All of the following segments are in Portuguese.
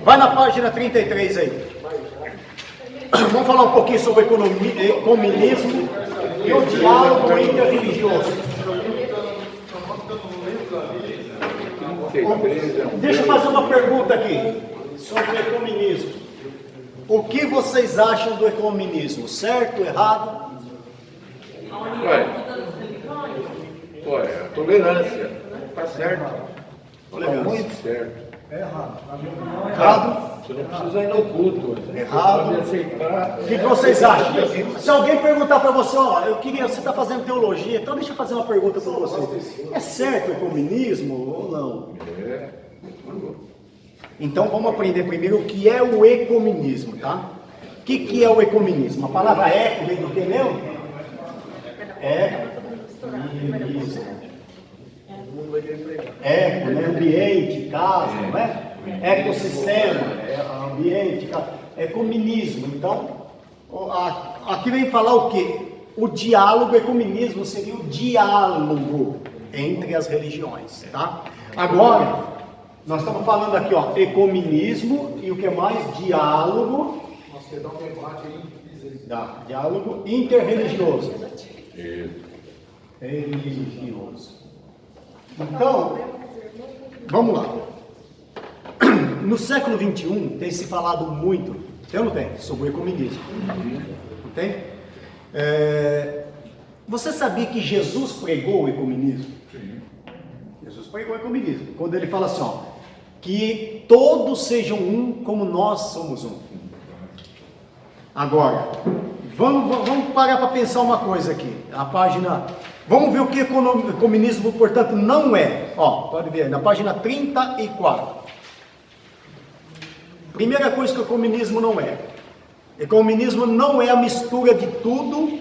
Vai na página 33 aí. Vamos falar um pouquinho sobre ecumenismo e o diálogo interreligioso. Deixa eu fazer uma pergunta aqui sobre o ecumenismo. O que vocês acham do ecumenismo? Certo, errado? Olha, a tolerância. Está certo. Tolerância. Está muito certo. É errado. Errado? Você não precisa ir no culto. Errado. Você pode aceitar. O que vocês acham? Se alguém perguntar para você, ó, você está fazendo teologia, então deixa eu fazer uma pergunta para você. É certo o ecumenismo ou não? É. Então vamos aprender primeiro o que é o ecumenismo, tá? O que é o ecumenismo? A palavra eco vem do que mesmo? Ecumenismo. Eco, né? Ambiente, casa, não é? Ecossistema, ambiente, casa. Ecumenismo. Então, aqui vem falar o quê? O diálogo, ecumenismo seria o diálogo entre as religiões, tá? Agora, nós estamos falando aqui, ó, ecumenismo e o que mais? Diálogo. Nós queremos dar um debate aí. Diálogo interreligioso. Isso. Religioso. Então, vamos lá. No século XXI tem se falado muito, tem ou não tem, sobre o ecumenismo. Não tem? Você sabia que Jesus pregou o ecumenismo? Sim. Jesus pregou o ecumenismo. Quando ele fala assim, ó, que todos sejam um como nós somos um. Agora, vamos parar para pensar uma coisa aqui. A página... Vamos ver o que o ecumenismo, portanto, não é. Ó, pode ver, na página 34. Primeira coisa que o ecumenismo não é. Ecumenismo não é a mistura de tudo,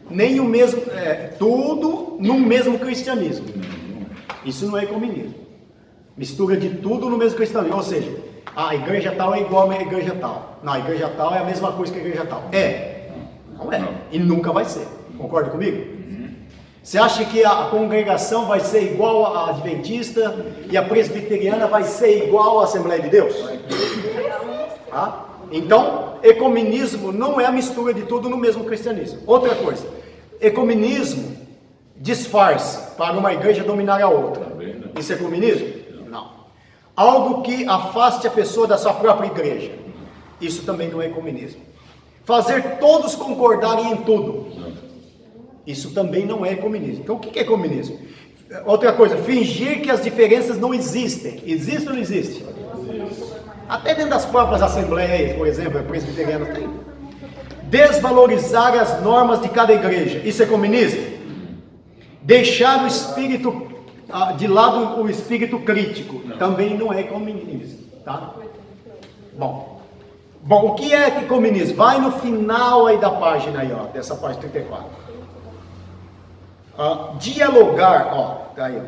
nem o mesmo, tudo no mesmo cristianismo. Isso não é ecumenismo. Mistura de tudo no mesmo cristianismo. Ou seja, a igreja tal é igual à igreja tal. Não, a igreja tal é a mesma coisa que a igreja tal. Não é. E nunca vai ser. Concorda comigo? Você acha que a congregação vai ser igual à adventista e a presbiteriana vai ser igual à Assembleia de Deus? Tá? Então, ecumenismo não é a mistura de tudo no mesmo cristianismo. Outra coisa, ecumenismo disfarça para uma igreja dominar a outra. Isso é ecumenismo? Não. Algo que afaste a pessoa da sua própria igreja. Isso também não é ecumenismo. Fazer todos concordarem em tudo. Isso também não é ecumenismo. Então o que é ecumenismo? Outra coisa, fingir que as diferenças não existem. Existe ou não existe? Até dentro das próprias assembleias, por exemplo, a presbiteriana tem. Desvalorizar as normas de cada igreja. Isso é ecumenismo? Deixar o espírito de lado, o espírito crítico. Também não é ecumenismo. Tá? Bom, o que é ecumenismo? Vai no final aí da página aí, ó, dessa página 34. Dialogar, tá aí,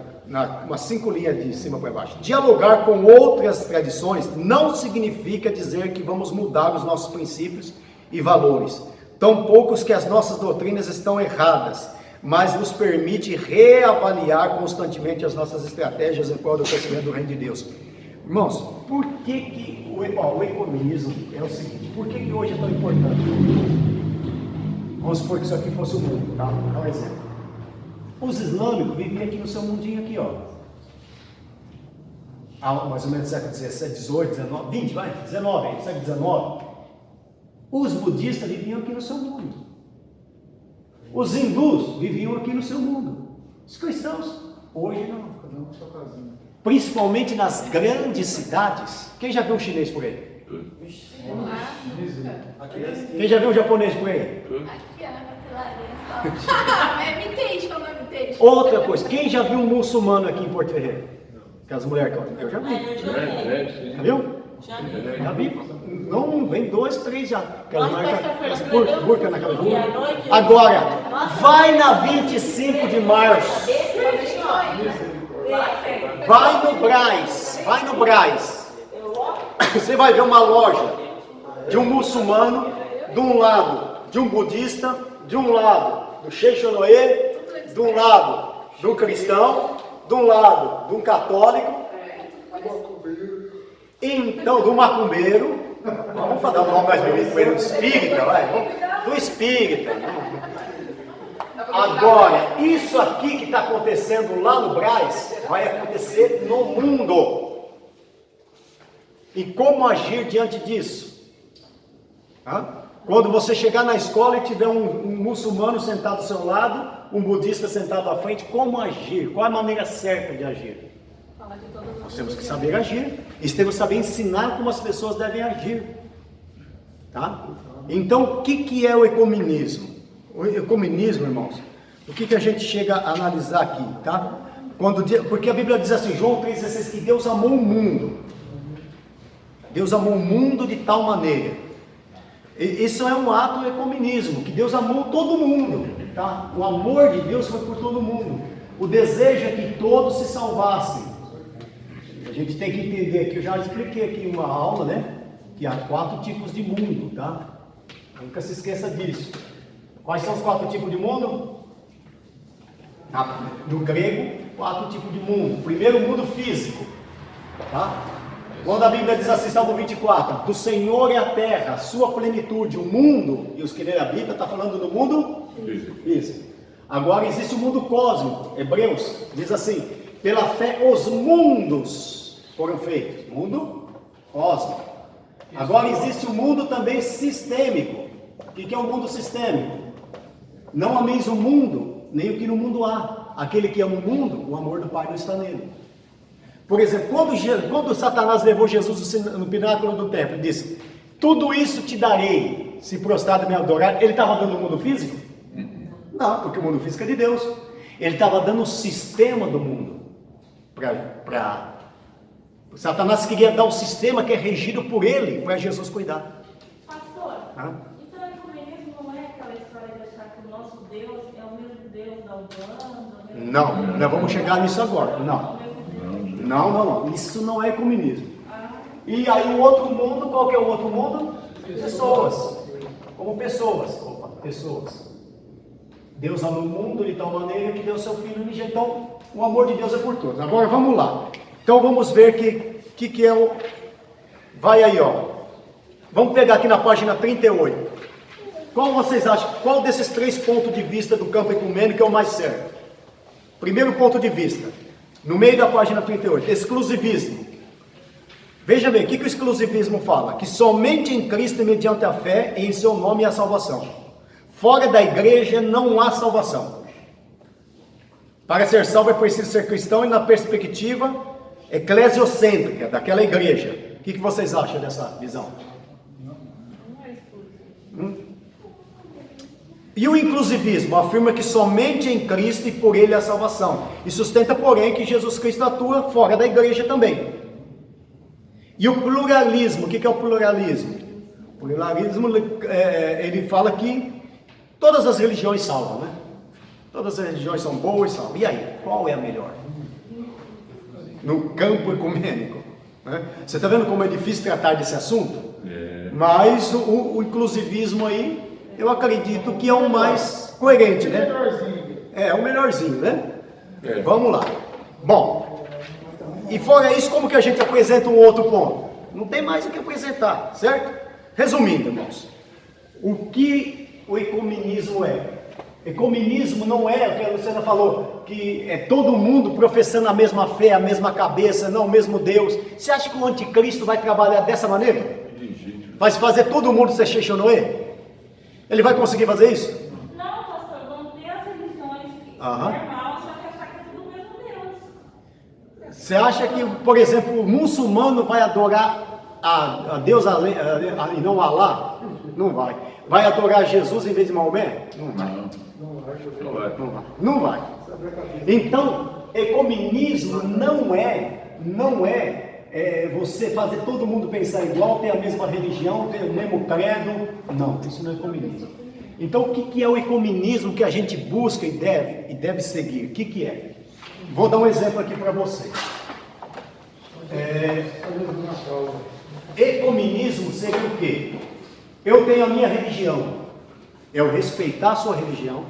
umas 5 linhas de cima para baixo. Dialogar com outras tradições não significa dizer que vamos mudar os nossos princípios e valores, tampouco que as nossas doutrinas estão erradas, mas nos permite reavaliar constantemente as nossas estratégias em prol do crescimento do reino de Deus. Irmãos, por que o ecumenismo é o seguinte? Por que hoje é tão importante? Vamos supor que isso aqui fosse o mundo, tá? Vou dar um exemplo. Os islâmicos viviam aqui no seu mundinho aqui, ó. Mais ou menos século 17, 18, 19, 20, vai, 19, século 19. Os budistas viviam aqui no seu mundo. Os hindus viviam aqui no seu mundo. Os cristãos, hoje não. Cada um com sua casinha. Principalmente nas grandes cidades. Quem já viu um chinês por aí? Quem já viu um japonês por aí? Outra coisa, quem já viu um muçulmano aqui em Porto Ferreira? Aquelas mulheres que eu já vi. Já viu? Já vi. Não, vem 2, 3 já. Aquelas marcas, burca naquela rua. Agora, vai na 25 de março. Vai no Brás. Você vai ver uma loja de um muçulmano, de um lado de um budista, de um lado do Sheixonoe, de um lado do cristão, de um lado de um católico. Então, do macumbeiro, vamos falar um nome mais bonito para ele, do espírita, vai, do espírita. Agora, isso aqui que está acontecendo lá no Brás, vai acontecer no mundo. E como agir diante disso? Quando você chegar na escola e tiver um muçulmano sentado ao seu lado, um budista sentado à frente, como agir? Qual é a maneira certa de agir? Nós temos que saber agir, e temos que saber ensinar como as pessoas devem agir. Tá? Então, o que é o ecumenismo? O ecumenismo, irmãos, o que a gente chega a analisar aqui, tá? Porque a Bíblia diz assim, João 3,16, que Deus amou o mundo. Deus amou o mundo de tal maneira. Isso é um ato do ecumenismo, que Deus amou todo mundo, tá? O amor de Deus foi por todo mundo. O desejo é que todos se salvassem. A gente tem que entender que eu já expliquei aqui em uma aula, né? Que há 4 tipos de mundo, tá? Nunca se esqueça disso. Quais são os 4 tipos de mundo? No grego, 4 tipos de mundo. Primeiro, mundo físico, tá? Quando a Bíblia diz assim, Salmo 24, do Senhor é a terra, a sua plenitude, o mundo e os que nele habitam, está falando do mundo físico. Agora existe o mundo cósmico. Hebreus diz assim, pela fé os mundos foram feitos. Mundo cósmico. Agora existe o mundo também sistêmico. O que é o mundo sistêmico? Não ameis o mundo, nem o que no mundo há. Aquele que ama o mundo, o amor do Pai não está nele. Por exemplo, quando Satanás levou Jesus no pináculo do templo e disse, tudo isso te darei, se prostrado me adorar, ele estava dando o mundo físico? Não, porque o mundo físico é de Deus. Ele estava dando o sistema do mundo. Satanás queria dar o sistema que é regido por ele, para Jesus cuidar. Pastor, então o ecumenismo não é aquela história de achar que o nosso Deus é o mesmo Deus da Umbanda? Não, nós vamos chegar nisso agora. Não. Isso não é ecumenismo. E aí o outro mundo, qual que é o outro mundo? Pessoas. Como pessoas. Pessoas. Deus amou o mundo de tal maneira que deu seu Filho unigênito. Então, o amor de Deus é por todos. Agora vamos lá. Então vamos ver que é o... Vai aí, ó. Vamos pegar aqui na página 38. Qual vocês acham? Qual desses 3 pontos de vista do campo ecumênico é o mais certo? Primeiro ponto de vista. No meio da página 38, exclusivismo. Veja bem, o que o exclusivismo fala? Que somente em Cristo, mediante a fé, e em seu nome há salvação. Fora da igreja não há salvação. Para ser salvo é preciso ser cristão, e na perspectiva eclesiocêntrica daquela igreja. O que vocês acham dessa visão? E o inclusivismo afirma que somente em Cristo e por Ele há salvação. E sustenta, porém, que Jesus Cristo atua fora da igreja também. E o pluralismo, o que é o pluralismo? O pluralismo, ele fala que todas as religiões salvam, né? Todas as religiões são boas e salvam. E aí, qual é a melhor? No campo ecumênico. Né? Você está vendo como é difícil tratar desse assunto? Mas o inclusivismo aí, eu acredito que é o mais coerente, né? É o melhorzinho, né? Vamos lá. Bom, e fora isso, como que a gente apresenta um outro ponto? Não tem mais o que apresentar, certo? Resumindo, irmãos, o que o ecumenismo é? Ecumenismo não é o que a Luciana falou, que é todo mundo professando a mesma fé, a mesma cabeça, não o mesmo Deus. Você acha que o anticristo vai trabalhar dessa maneira? Vai fazer todo mundo ser Sheshonoe? Ele vai conseguir fazer isso? Não, pastor, vão ter as religiões normal, só que achar que é tudo o mesmo Deus. Você acha que, por exemplo, o muçulmano vai adorar a Deus e não Alá? Não vai. Vai adorar Jesus em vez de Maomé? Não vai. Não vai. Então, ecumenismo não é você fazer todo mundo pensar igual, ter a mesma religião, ter o mesmo credo. Não, isso não é ecumenismo. Então, o que é o ecumenismo que a gente busca e deve seguir? O que é? Vou dar um exemplo aqui para vocês. Ecumenismo seria o quê? Eu tenho a minha religião, eu respeitar a sua religião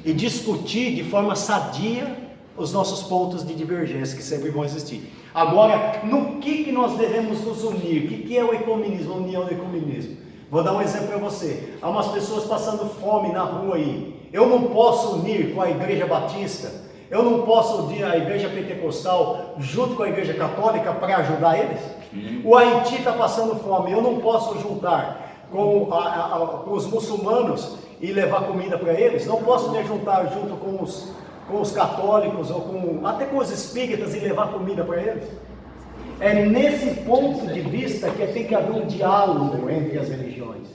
e discutir de forma sadia os nossos pontos de divergência que sempre vão existir. Agora, no que nós devemos nos unir? O que é o ecumenismo, a união do ecumenismo? Vou dar um exemplo para você. Há umas pessoas passando fome na rua aí. Eu não posso unir com a Igreja Batista, eu não posso unir a Igreja Pentecostal junto com a Igreja Católica para ajudar eles? O Haiti está passando fome, eu não posso juntar com os muçulmanos e levar comida para eles? Não posso me juntar junto com os católicos ou até com os espíritas e levar comida para eles? É nesse ponto de vista que tem que haver um diálogo entre as religiões,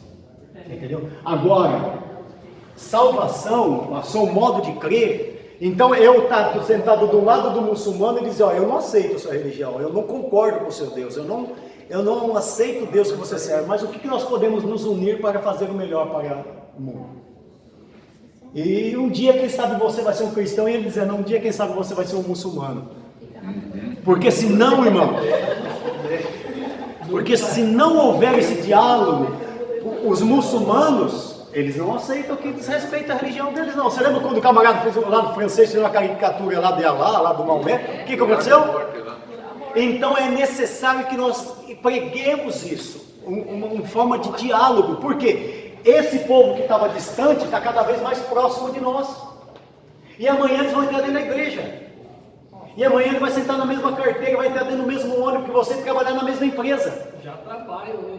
entendeu? Agora, salvação, o seu modo de crer, então eu estou sentado do lado do muçulmano e dizer, ó, eu não aceito a sua religião, eu não concordo com o seu Deus, eu não aceito o Deus que você serve, mas o que nós podemos nos unir para fazer o melhor para o mundo? E um dia, quem sabe, você vai ser um cristão, e ele dizendo, um dia, quem sabe, você vai ser um muçulmano. Porque se não, irmão, porque se não houver esse diálogo, os muçulmanos, eles não aceitam que desrespeita a religião deles, não. Você lembra quando o camarada fez lá do francês, fez uma caricatura lá de Alá, lá do Maomé? O que aconteceu? Então é necessário que nós preguemos isso, uma forma de diálogo, porque esse povo que estava distante está cada vez mais próximo de nós. E amanhã eles vão entrar dentro da igreja. E amanhã ele vai sentar na mesma carteira, vai entrar dentro do mesmo ônibus que você e trabalhar na mesma empresa. Já trabalham, né?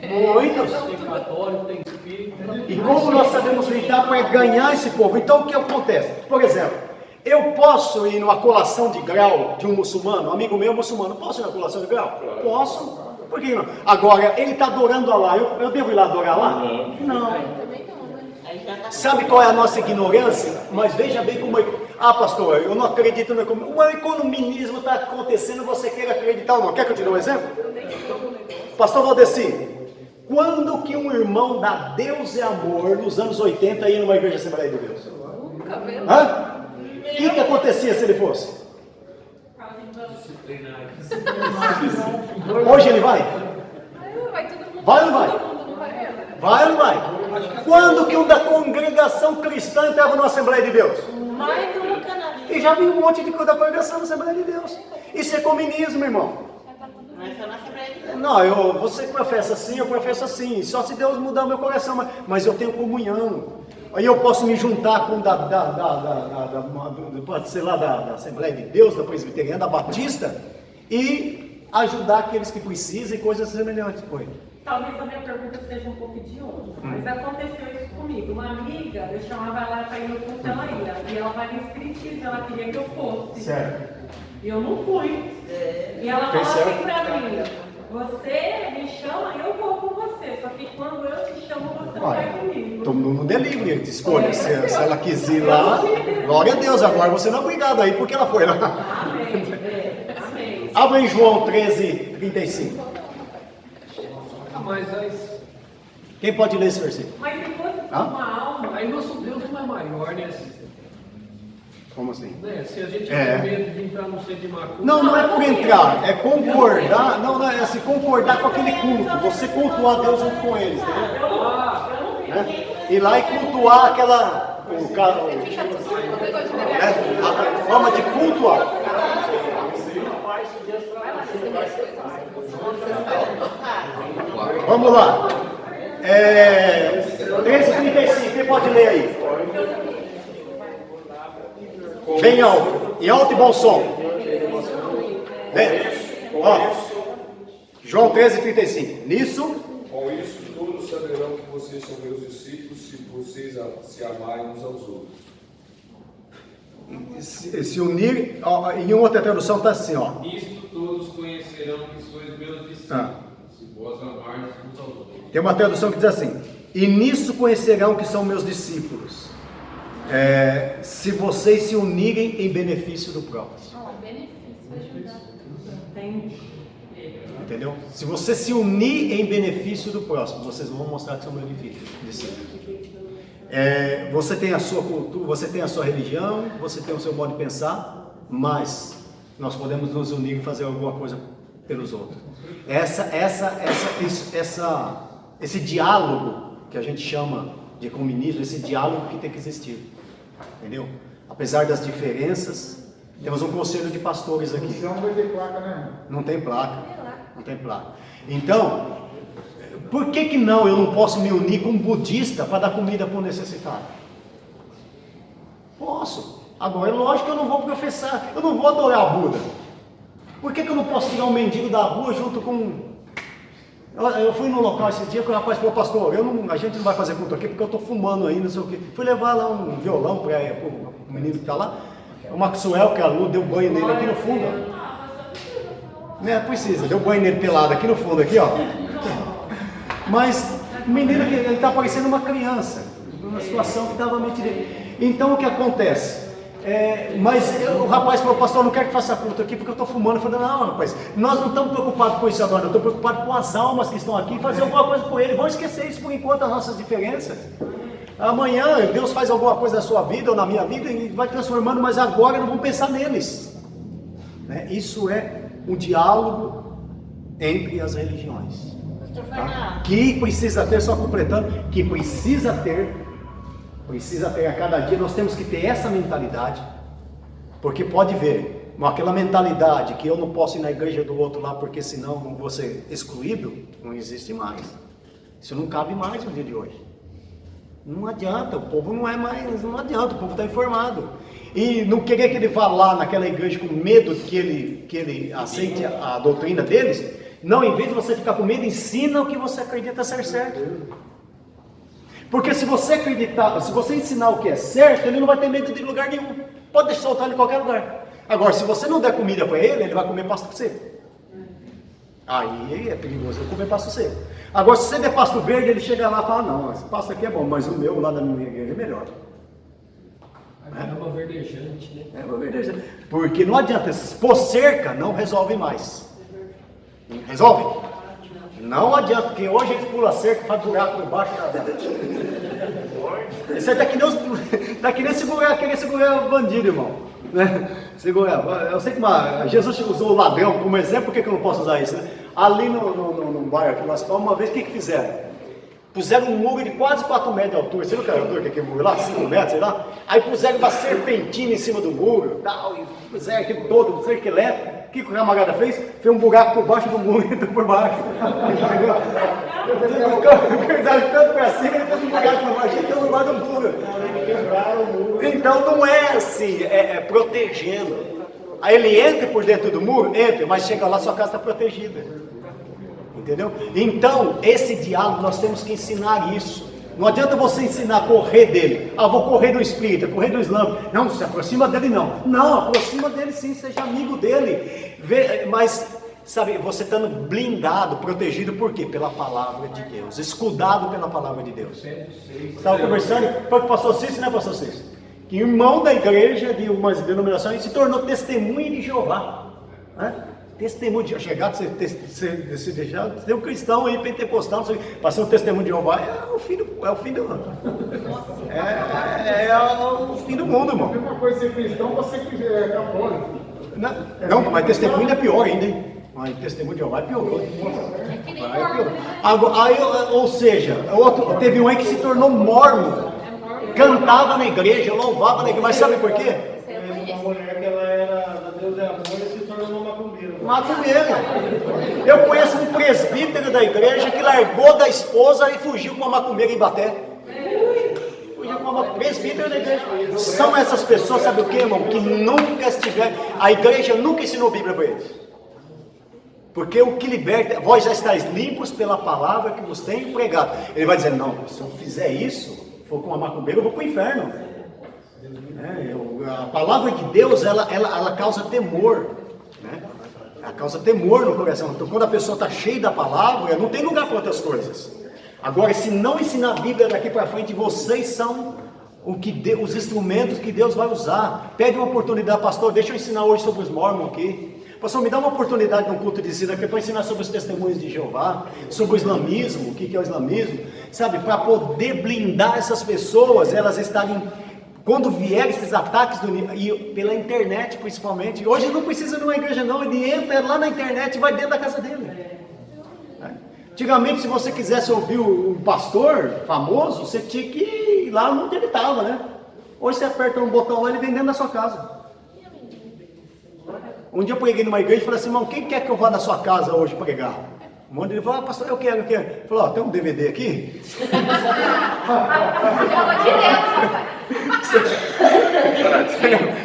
Muitos. Tem católico, tem espírita. E como nós sabemos lidar para ganhar esse povo? Então o que acontece? Por exemplo, eu posso ir numa colação de grau de um muçulmano, um amigo meu muçulmano, posso ir na colação de grau? Posso. Por que não? Agora, ele está adorando Allah, eu devo ir lá adorar lá? Não. Sabe qual é a nossa ignorância? Mas veja bem como... Ah, pastor, eu não acredito no economismo. O economismo está acontecendo, você quer acreditar ou não? Quer que eu te dê um exemplo? Pastor Valdeci, quando que um irmão da Deus é Amor, nos anos 80, ia numa igreja Assembleia de Deus? Hã? O que acontecia se ele fosse? Hoje ele vai? Vai ou não vai? Vai ou não vai? Quando que um da congregação cristã entrava na Assembleia de Deus? Mais do que canal. E já vi um monte de coisa da congregação na Assembleia de Deus. Isso é comunismo, irmão. Mas só na Assembleia de Deus. Não, você professa assim, eu professo assim. Só se Deus mudar o meu coração, mas eu tenho comunhão. Aí eu posso me juntar com pode ser lá da Assembleia de Deus, da Presbiteriana, da Batista, e ajudar aqueles que precisam e coisas semelhantes. Foi. Talvez a minha pergunta seja um pouco idiota, mas aconteceu isso comigo. Uma amiga, eu chamava ela para ir no culto, ela ia. E ela vai no espiritismo, ela queria que eu fosse. Certo. E eu não fui. E ela falou assim pra mim, você me chama, eu vou com você. Só que quando eu te chamo, você não vai comigo. Todo mundo é livre de escolha. Se ela quis ir lá, glória a Deus. Agora você não é obrigado aí, porque ela foi lá. Amém. Amém. Abra em João 13:35. Mas Quem pode ler esse versículo? Mas se fosse uma alma, aí nosso Deus não é maior, né? Como assim? Se a gente tem medo de entrar no centro de macumba... Não é por entrar, é concordar. Não é assim, concordar com aquele culto. Você cultuar Deus junto com eles, entendeu? Né? Ir lá e cultuar aquela... a forma de cultuar. Vamos lá. 13:35, quem pode ler aí? Bem alto, e alto e bom som. Ó, João 13:35. Nisso, Com isso, todos saberão que vocês são meus discípulos se vocês se amarem uns aos outros. se unir, ó, em outra tradução está assim, ó. Isto todos conhecerão que sois meus discípulos, se vós amardes uns aos outros. Tem uma tradução que diz assim: e nisso conhecerão que são meus discípulos, se vocês se unirem em benefício do próximo. Entendeu? Se você se unir em benefício do próximo, vocês vão mostrar que são meus discípulos. Você tem a sua cultura, você tem a sua religião, você tem o seu modo de pensar, mas nós podemos nos unir e fazer alguma coisa pelos outros. Esse diálogo que a gente chama de ecumenismo, esse diálogo que tem que existir, entendeu? Apesar das diferenças, Temos um conselho de pastores aqui. Não vai ter placa, né? Não tem placa. Não tem placa. Então, por que não eu não posso me unir com um budista para dar comida para o necessitado? Posso. Agora é lógico que eu não vou professar, eu não vou adorar Buda. Por que eu não posso tirar um mendigo da rua junto com... Eu fui num local esse dia que o rapaz falou, pastor, a gente não vai fazer culto aqui porque eu estou fumando aí, não sei o quê. Fui levar lá um violão para o menino que está lá. O Maxwell, que é aluno, deu banho nele aqui no fundo. Ó. Precisa, deu banho nele pelado aqui no fundo, aqui, ó. Mas o menino, ele está parecendo uma criança, numa situação que estava mente dele. Então o que acontece? O rapaz falou, pastor, eu não quero que faça culto aqui porque eu estou fumando. Eu falei, não, rapaz, nós não estamos preocupados com isso agora, eu estou preocupado com as almas que estão aqui, fazer alguma coisa por ele. Vamos esquecer isso por enquanto, as nossas diferenças. Amanhã Deus faz alguma coisa na sua vida ou na minha vida e vai transformando, mas agora não vamos pensar neles. Isso é um diálogo entre as religiões. Tá? Que precisa ter, só completando, que precisa ter a cada dia, nós temos que ter essa mentalidade, porque pode ver, aquela mentalidade que eu não posso ir na igreja do outro lá porque senão não vou ser excluído, não existe mais. Isso não cabe mais no dia de hoje. Não adianta, o povo não adianta, o povo está informado. E não querer que ele vá lá naquela igreja com medo que ele aceite a doutrina deles, não, em vez de você ficar com medo, ensina o que você acredita ser certo. Porque se você acreditar, se você ensinar o que é certo, ele não vai ter medo de lugar nenhum. Pode deixar soltar ele em qualquer lugar. Agora, se você não der comida para ele vai comer pasto seco. Aí é perigoso ele comer pasto seco. Agora, se você der pasto verde, ele chega lá e fala, não, esse pasto aqui é bom, mas o meu lá da minha igreja é melhor. É uma verdejante, né? É uma verdejante. Porque não adianta, pôr cerca não resolve mais. Resolve? Não adianta, porque hoje eles pulam cerca e fazem buraco por baixo da... Isso aí tá que nem querer segurar o bandido, irmão. Segurar. Eu sei que Jesus usou o ladrão como exemplo, por que eu não posso usar isso? Ali no bairro aqui, nós uma vez, o que fizeram? Puseram um muro de quase 4 metros de altura. Você viu que era a altura que aquele muro lá? 5 metros, sei lá. Aí puseram uma serpentina em cima do muro, tal, e puseram aquele todo, cerca elétrica. O que o camarada fez? Fez um buraco por baixo do muro e entrou por baixo. Puseram tanto para cima e fez um buraco por baixo e entrou por baixo do muro. Então não é assim, é protegendo. Aí ele entra por dentro do muro, entra, mas chega lá, sua casa está protegida. Entendeu? Então, esse diálogo nós temos que ensinar isso. Não adianta você ensinar a correr dele. Vou correr do espírita, correr do islâmico. Não se aproxima dele não. Não, aproxima dele sim, seja amigo dele. Mas, sabe, você estando blindado, protegido por quê? Pela palavra de Deus. Escudado pela palavra de Deus. Estava conversando, foi com o pastor Cícero, né, pastor Cícero? Que irmão da igreja de umas denominações se tornou testemunha de Jeová. Testemunho de chegar a se deixar, tem um cristão aí, pentecostal, passando um testemunho de Jeová, é o fim do mundo, irmão. A mesma coisa ser cristão, você é católico. Não, mas testemunho é pior ainda, hein? Mas testemunho de Jeová é pior. Ou seja, teve um aí que se tornou mormon, cantava na igreja, louvava na igreja, mas sabe por quê? Uma mulher que ela era Deus é amor e se tornou macumbeira. Macumbeira. Eu conheço um presbítero da igreja que largou da esposa e fugiu com uma macumbeira em Ibaté. Fugiu com uma presbítero da igreja. São essas pessoas, sabe o que, irmão? Que nunca estiveram. A igreja nunca ensinou a Bíblia para eles. Porque o que liberta, vós já estáis limpos pela palavra que vos tenho pregado. Ele vai dizer, não, se eu fizer isso, for com uma macumbeira, eu vou para o inferno. A palavra de Deus, ela causa temor, né? Ela causa temor no coração. Então, quando a pessoa está cheia da palavra, não tem lugar para outras coisas. Agora, se não ensinar a Bíblia daqui para frente, vocês são os instrumentos que Deus vai usar. Pede uma oportunidade, pastor, deixa eu ensinar hoje sobre os mormons aqui. Pastor, me dá uma oportunidade num culto de ensino aqui para ensinar sobre os testemunhos de Jeová, sobre o islamismo, o que é o islamismo, sabe? Para poder blindar essas pessoas, elas estarem... Quando vier esses ataques, e pela internet principalmente, hoje não precisa de uma igreja não, ele entra lá na internet e vai dentro da casa dele. Antigamente, se você quisesse ouvir um pastor famoso, você tinha que ir lá onde ele estava, né? Hoje você aperta um botão lá e ele vem dentro da sua casa. Um dia eu preguei numa igreja e falei assim, irmão, quem quer que eu vá na sua casa hoje pregar? Um monte de ele falou, pastor, eu quero. Ele falou, tem um DVD aqui?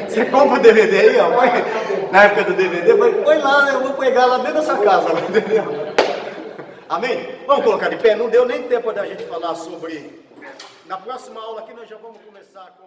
Você compra o DVD aí, ó, na época do DVD, põe lá, né? Eu vou pregar lá dentro da sua casa, entendeu? Amém? Vamos colocar de pé, não deu nem tempo da gente falar sobre... Na próxima aula aqui nós já vamos começar com...